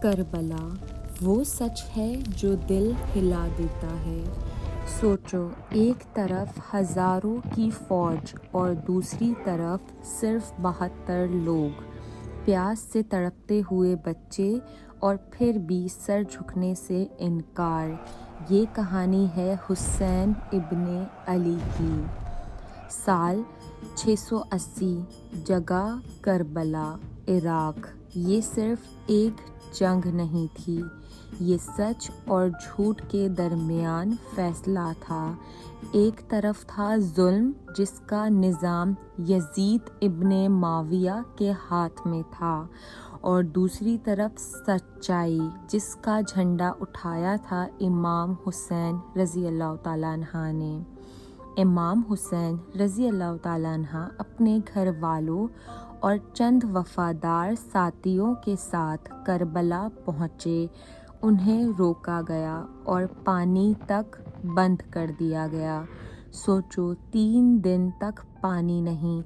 کربلا وہ سچ ہے جو دل ہلا دیتا ہے۔ سوچو، ایک طرف ہزاروں کی فوج اور دوسری طرف صرف 72 لوگ، پیاس سے تڑپتے ہوئے بچے اور پھر بھی سر جھکنے سے انکار۔ یہ کہانی ہے حسین ابن علی کی۔ سال 680، جگہ کربلا، عراق۔ یہ صرف ایک جنگ نہیں تھی، یہ سچ اور جھوٹ کے درمیان فیصلہ تھا۔ ایک طرف تھا ظلم جس کا نظام یزید ابن معاویہ کے ہاتھ میں تھا، اور دوسری طرف سچائی جس کا جھنڈا اٹھایا تھا امام حسین رضی اللہ تعالیٰ عنہ نے۔ امام حسین رضی اللہ تعالیٰ عنہ اپنے گھر والوں اور چند وفادار ساتھیوں کے ساتھ کربلا پہنچے۔ انہیں روکا گیا اور پانی تک بند کر دیا گیا۔ سوچو، 3 دن تک پانی نہیں۔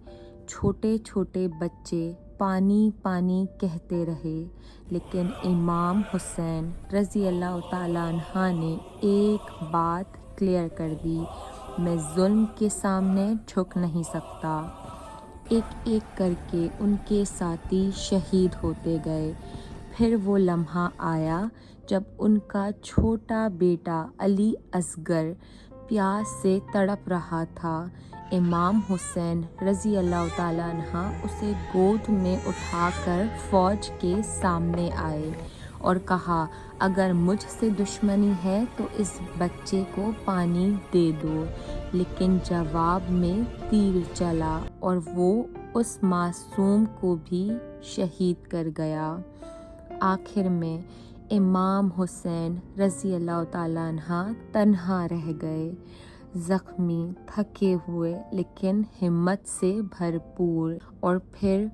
چھوٹے چھوٹے بچے پانی پانی کہتے رہے، لیکن امام حسین رضی اللہ تعالیٰ عنہ نے ایک بات کلیئر کر دی: میں ظلم کے سامنے جھک نہیں سکتا۔ ایک ایک کر کے ان کے ساتھی شہید ہوتے گئے۔ پھر وہ لمحہ آیا جب ان کا چھوٹا بیٹا علی اصغر پیاس سے تڑپ رہا تھا۔ امام حسین رضی اللہ تعالیٰ عنہ اسے گود میں اٹھا کر فوج کے سامنے آئے اور کہا: اگر مجھ سے دشمنی ہے تو اس بچے کو پانی دے دو۔ لیکن جواب میں تیر چلا اور وہ اس معصوم کو بھی شہید کر گیا۔ آخر میں امام حسین رضی اللہ تعالیٰ عنہ تنہا رہ گئے، زخمی، تھکے ہوئے لیکن ہمت سے بھرپور، اور پھر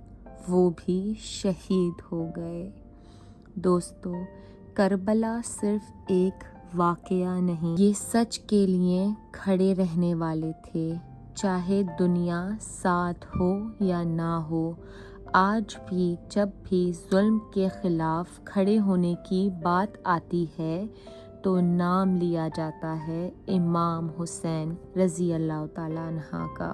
وہ بھی شہید ہو گئے۔ دوستو، کربلا صرف ایک واقعہ نہیں، یہ سچ کے لیے کھڑے رہنے والے تھے، چاہے دنیا ساتھ ہو یا نہ ہو۔ آج بھی جب بھی ظلم کے خلاف کھڑے ہونے کی بات آتی ہے تو نام لیا جاتا ہے امام حسین رضی اللہ تعالیٰ عنہ کا۔